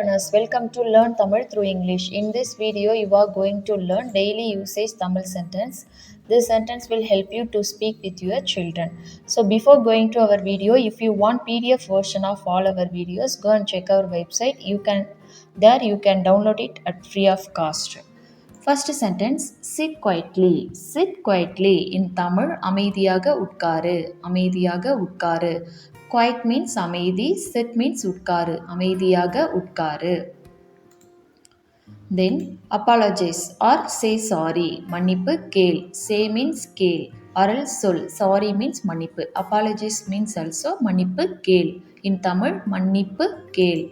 learners, welcome to Learn Tamil through English. In this video, you are going to learn daily usage Tamil sentence. This sentence will help you to speak with your children. So before going to our video, if you want PDF version of all our videos, go and check our website. You can download it at free of cost. First sentence, sit quietly. Sit quietly. In Tamil, அமைதியாக உட்காரு. அமைதியாக உட்காரு. Quiet means அமைதி. Sit means உட்காரு. அமைதியாக உட்காரு. Then apologize or say sorry. மன்னிப்பு கேள். Say means கேள். Or else சொல். Sorry means மன்னிப்பு. Apologize means also மன்னிப்பு கேள். In Tamil, மன்னிப்பு கேள்.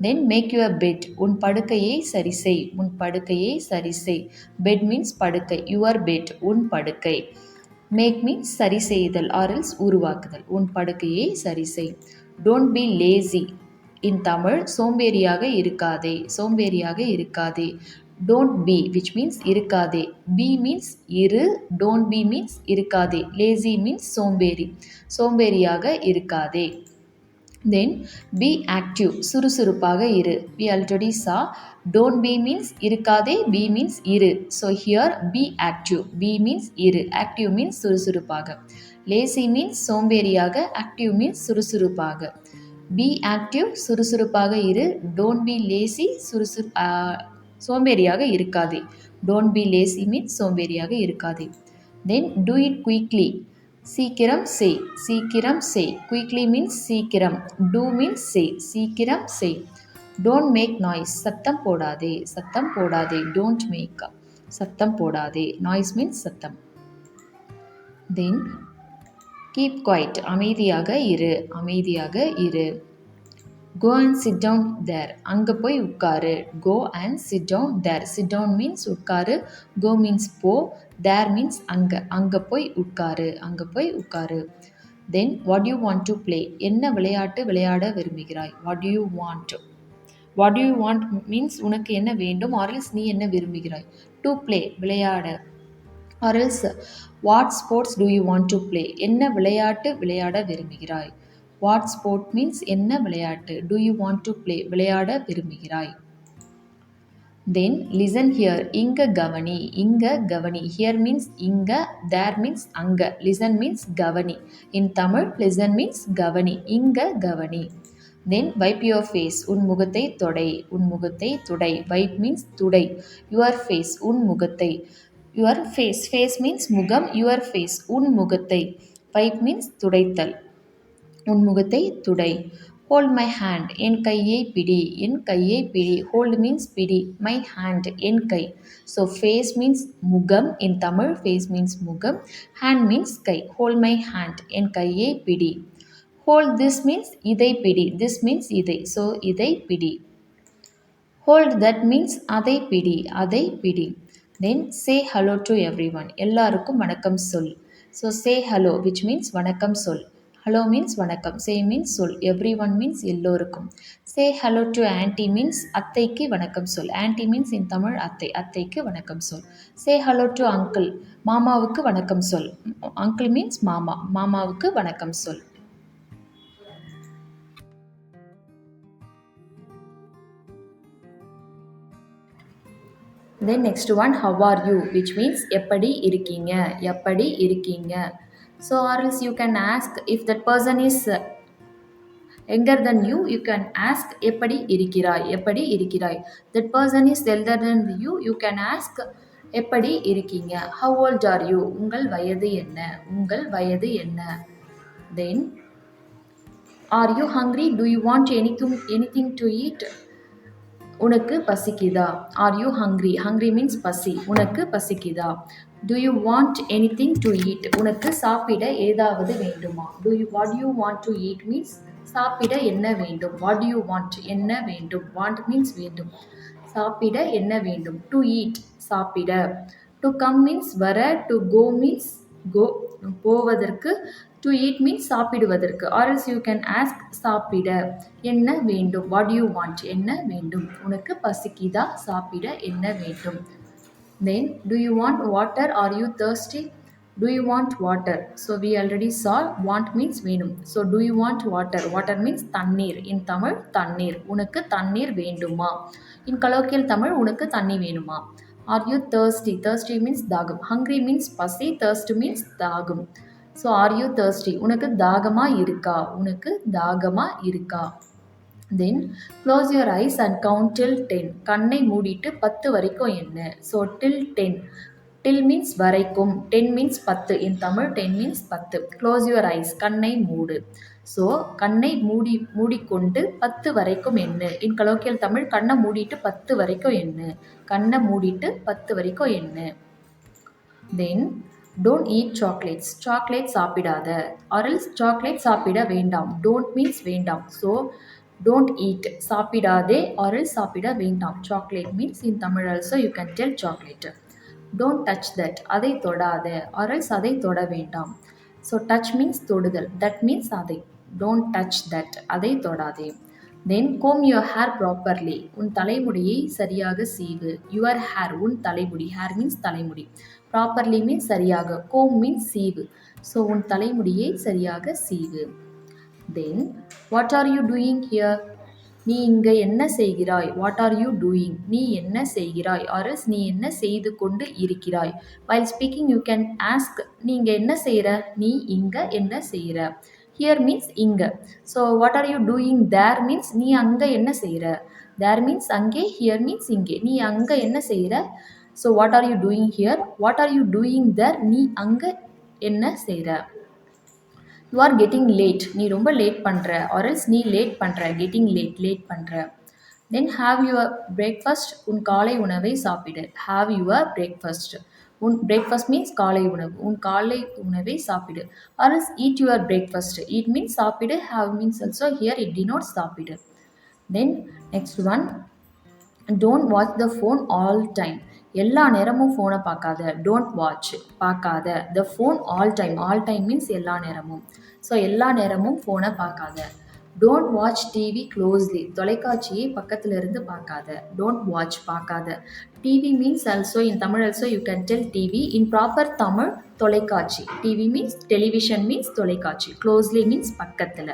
Then make your bed. உன் படுக்கையை சரி செய். உன் படுக்கையை சரி செய். Bed means படுக்கை. Your bed. உன் படுக்கை. Make means சரி செய்தல் or else உருவாக்குதல். உன் படுக்கையை சரி செய். Don't be lazy. In Tamil, சோம்பேறியாக இருக்காதே. சோம்பேறியாக இருக்காதே. Don't be, which means இருக்காதே. Be means இரு. Don't be means இருக்காதே. Lazy means சோம்பேறி. சோம்பேறியாக இருக்காதே. Then be active. சுறுசுறுப்பாக இரு. We already saw don't be means இருக்காதே. Be means இரு. So here be active. Be means இரு. Active means சுறுசுறுப்பாக. Lazy means சோம்பேறியாக. Active means சுறுசுறுப்பாக. Be active. சுறுசுறுப்பாக இரு. Don't be lazy. சோம்பேறியாக இருக்காதே. Don't be lazy means சோம்பேறியாக இருக்காதே. Then do it quickly. சீக்கிரம் செய். சீக்கிரம் செய். Quickly means சீக்கிரம். Do means செய். சீக்கிரம் செய். Don't make noise. சத்தம் போடாதே. சத்தம் போடாதே. Don't make. சத்தம் போடாதே. Noise means சத்தம். Then keep quiet. அமைதியாக இரு. அமைதியாக இரு. Go and sit down there. அங்கே போய் உட்காரு. Go and sit down there. Sit down means உட்காரு. Go means போ. There means அங்கே. அங்கே போய் உட்காரு. அங்கே போய் உட்காரு. Then what do you want to play? என்ன விளையாட்டு விளையாட விரும்புகிறாய்? What do you want? What do you want means உனக்கு என்ன வேண்டும் or else நீ என்ன விரும்புகிறாய்? To play விளையாட. Or else what sports do you want to play? என்ன விளையாட்டு விளையாட விரும்புகிறாய்? What sport means என்ன விளையாட்டு? Do you want to play? விளையாட விரும்புகிறாய். Then listen here. இங்க கவனி. இங்க கவனி. Here means இங்க. There means அங்க. Listen means கவனி. In Tamil, listen means கவனி. இங்க கவனி. Then wipe your face. உன் முகத்தை தொடை. உன் முகத்தை தொடை. Wipe means துடை. Your face. உன் முகத்தை. Your face. Face means முகம். Your face. உன் முகத்தை. Wipe means துடைத்தல். உன் முகத்தை துடை. Hold my hand. என் கையை பிடி. என் கையை பிடி. Hold means பிடி. My hand. N guy. So face means முகம். In Tamil, face means முகம். Hand means guy. Hold my hand. என் கையை பிடி. Hold this means இதை பிடி. This means இதை. So இதை பிடி. Hold that means அதை பிடி. அதை பிடி. Then say hello to everyone. எல்லாருக்கும் வணக்கம் சொல். So say hello, which means வணக்கம் சொல். Hello means வணக்கம். Say means சொல். Everyone means எல்லோருக்கும். Say hello to auntie means அத்தைக்கு வணக்கம் சொல். Auntie means in Tamil அத்தை. அத்தைக்கு வணக்கம் சொல். Say hello to uncle. மாமாவுக்கு வணக்கம் சொல். Uncle means மாமா. மாமாவுக்கு வணக்கம் சொல். Then next one, how are you? Which means எப்படி இருக்கீங்க? எப்படி இருக்கீங்க? So or else you can ask if that person is younger than you, you can ask எப்படி இருக்கிறாய்? எப்படி இருக்கிறாய்? That person is elder than you, you can ask எப்படி இருக்கீங்க? How old are you? உங்கள் வயது என்ன? உங்கள் வயது என்ன? Then are you hungry? Do you want anything to eat? உனக்கு பசிக்குதா? Are you hungry? Hungry means பசி. உனக்கு பசிக்குதா? Do you want anything to eat? உனக்கு சாப்பிட ஏதாவது வேண்டுமா? What do you want to eat means சாப்பிட என்ன வேண்டும்? What do you want? என்ன வேண்டும்? Want means வேண்டும். சாப்பிட என்ன வேண்டும்? To eat சாப்பிட. To come means வர. To go means go போவதற்கு. To eat means சாப்பிடுவதற்கு. Or else you can ask சாப்பிட என்ன வேண்டும்? What do you want? என்ன வேண்டும்? உனக்கு பசிக்குதா? சாப்பிட என்ன வேண்டும்? Then do you want water? Are you thirsty? Do you want water? So we already saw want means வேணும். So do you want water? Water means தண்ணீர். In Tamil தண்ணீர். உனக்கு தண்ணீர் வேண்டுமா? In colloquial Tamil உனக்கு தண்ணி வேணுமா? Are you thirsty? Thirsty means தாகம். Hungry means பசி. Thirst means தாகம். So are you thirsty? உனக்கு தாகமா இருக்கா? உனக்கு தாகமா இருக்கா? Then close your eyes and count till 10. கண்ணை மூடிட்டு 10 வரைக்கும் என்ன? So till 10. Till means வரைக்கும். 10 means 10. In Tamil 10 means 10. Close your eyes. கண்ணை மூடு. So கண்ணை மூடிக்கொண்டு 10 வரைக்கும் என்ன? In colloquial Tamil கண்ணை மூடிட்டு 10 வரைக்கும் என்ன? கண்ணை மூடிட்டு 10 வரைக்கும் என்ன? Then don't eat chocolates. Chocolate சாப்பிடாத. Or else chocolate சாப்பிட வேண்டாம். Don't means வேண்டாம். So don't eat. சாப்பிடாதே or else சாப்பிட வேண்டாம். Chocolate means in Tamil also you can tell chocolate. Don't touch that. அதை தொடாத or else அதை தொட வேண்டாம். So touch means தொடுதல். That means அதை. Don't touch that. அதை தொடாதே. Then comb your hair properly. உன் தலைமுடியை சரியாக சீவு. Your hair. உன் தலைமுடி. Hair means தலைமுடி. Properly means சரியாக. Comb means சீவு. So உன் தலைமுடியை சரியாக சீவு. Then what are you doing here? நீ இங்கே என்ன செய்கிறாய்? What are you doing? நீ என்ன செய்கிறாய்? Or else நீ என்ன செய்து கொண்டு இருக்கிறாய்? While speaking you can ask நீ இங்கே என்ன செய்கிற? நீ இங்கே என்ன செய்கிற? Here means இங்கே. So what are you doing there means நீ அங்கே என்ன செய்கிற? There means அங்கே. Here means இங்கே. நீ அங்கே என்ன செய்கிற? So what are you doing here? What are you doing there? நீ அங்கே என்ன செய்கிற? You are getting late. நீ ரொம்ப லேட் பண்ணுற. Or else நீ லேட் பண்ணுற. Getting late. லேட் பண்ணுற. Then have your breakfast. உன் காலை உணவை சாப்பிடு. Have your breakfast. உன் breakfast means காலை உணவு. உன் காலை உணவை சாப்பிடு. Or else eat your breakfast. Eat means சாப்பிடு. Have means also here it denotes சாப்பிடு. Then next one. Don't watch the phone all time. எல்லா நேரமும் ஃபோனை பார்க்காத. Don't watch. பார்க்காத. The phone all time. All time means எல்லா நேரமும். So எல்லா நேரமும் ஃபோனை பார்க்காத. Don't watch TV closely. தொலைக்காட்சியை பக்கத்துல இருந்து பார்க்காத. Don't watch. பார்க்காத. TV means also in Tamil also you can tell TV. In proper Tamil தொலைக்காட்சி. TV means television means தொலைக்காட்சி. Closely means பக்கத்துல.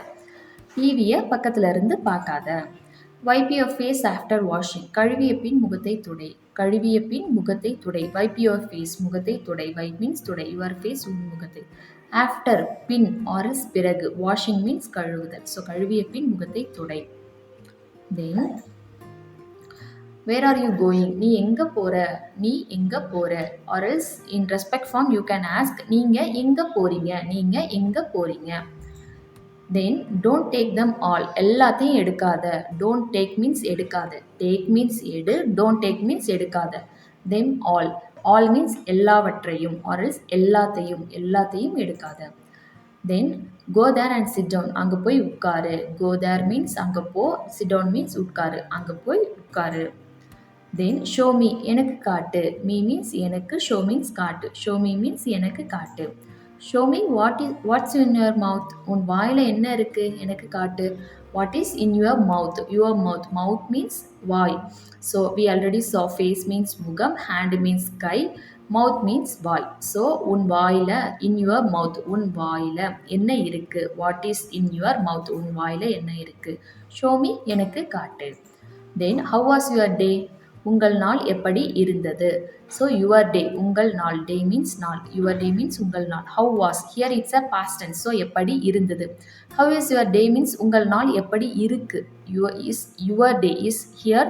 டிவியை பக்கத்துல இருந்து பார்க்காத. Wipe your face after washing. கழுவிய பின் முகத்தை துடை. கழுவிய பின் முகத்தை துடை. Wipe your face. முகத்தை துடை. Wipe means துடை. Your face உன் முகத்தை. After பின் or else பிறகு. Washing means கழுவுதல். So கழுவிய பின் முகத்தை துடை. Then where are you going? நீ எங்க போற? நீ எங்க போற? Or else in respect form you can ask நீங்க எங்க போறீங்க? நீங்க எங்க போறீங்க? Then don't take them all. எல்லாத்தையும் எடுக்காத. Don't take means எடுக்காத. Take means எடு. Don't take means எடுக்காத. Them all. All means எல்லாவற்றையும். Or else எல்லாத்தையும் எடுக்காத. Then go there and sit down. அங்கே போய் உட்காரு. Go there means அங்கே போ. Sit down means உட்காரு. அங்கே போய் உட்காரு. Then show me. எனக்கு காட்டு. Me means எனக்கு. Show means காட்டு. Show me means எனக்கு காட்டு. Show me what's in your mouth. உன் வாயில் என்ன இருக்கு? எனக்கு காட்டு. What is in your mouth? Your mouth. Mouth means why. So we already saw face means முகம், hand means கை, mouth means வாய். So உன் வாயில் in your mouth. உன் வாயில் என்ன இருக்கு? What is in your mouth? உன் வாயில் என்ன இருக்கு? Show me எனக்கு காட்டு. Then how was your day? உங்கள் நாள் எப்படி இருந்தது? So your day. உங்கள் நாள். Day means நாள். Your day means உங்கள் நாள். How was. Here it's a past tense. So எப்படி இருந்தது. How is your day means உங்கள் நாள் எப்படி இருக்கு. Your day is here.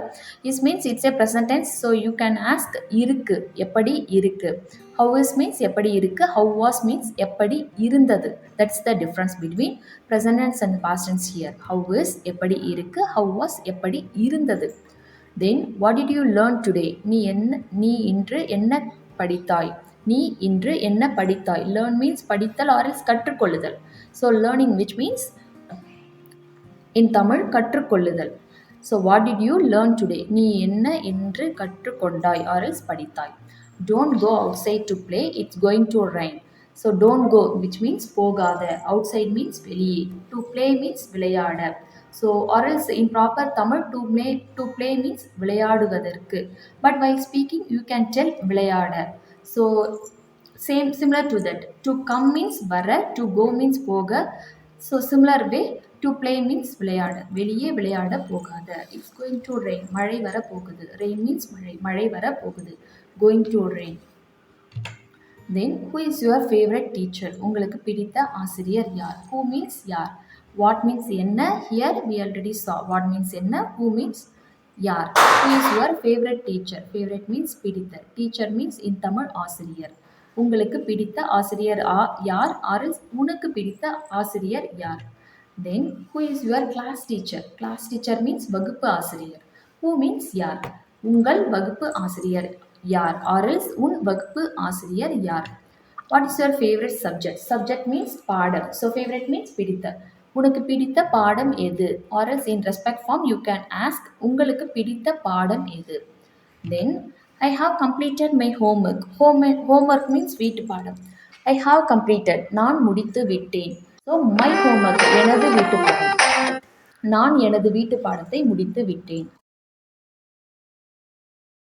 Is means it's a present tense. So you can ask இருக்கு. எப்படி இருக்கு. How is means எப்படி இருக்கு. How was means எப்படி இருந்தது. That's the difference between present tense and past tense here. How is எப்படி இருக்கு. How was எப்படி இருந்தது. Then what did you learn today? நீ இன்று என்ன படித்தாய்? நீ இன்று என்ன படித்தாய்? Learn means படித்தல் or else கற்றுக்கொள்ளுதல். So learning which means in Tamil கற்றுக்கொள்ளுதல். So what did you learn today? நீ என்ன இன்று கற்றுக்கொண்டாய் or else படித்தாய். Don't go outside to play. It's going to rain. So don't go which means போகாத. Outside means வெளியே. To play means விளையாட. So or else in proper Tamil to play means விளையாடுவதற்கு. But while speaking you can tell விளையாட. So Same, similar to that. To come means வர, to go means போக. So similar way, to play means விளையாட, வெளியே விளையாட போகாத. It's going to rain, மழை வர போகுது. Rain means மழை, மழை வர போகுது. Going to rain. Then who is your favorite teacher? உங்களுக்கு பிடித்த ஆசிரியர் யார்? Who means யார். What means என்ன? Here we already saw. What means என்ன? Who means யார். Who is your favorite teacher? Favorite means பிடித்த. Teacher means in தமிழ் ஆசிரியர். உங்களுக்கு பிடித்த ஆசிரியர் யார்? Or else உனக்கு பிடித்த ஆசிரியர் யார்? Then who is your class teacher? Class teacher means வகுப்பு ஆசிரியர். Who means யார். உங்கள் வகுப்பு ஆசிரியர் யார். Or else உன் வகுப்பு ஆசிரியர் யார். What is your favorite subject? Subject means பாடம். So favorite means பிடித்த. உனக்கு பிடித்த பாடம் எது. Or else in respect form you can ask உங்களுக்கு பிடித்த பாடம் எது. Then I have completed my homework. Homework means வீட்டு பாடம். I have completed. நான் முடித்து விட்டேன். So my homework எனது வீட்டு பாடம். நான் எனது வீட்டு பாடத்தை முடித்து விட்டேன்.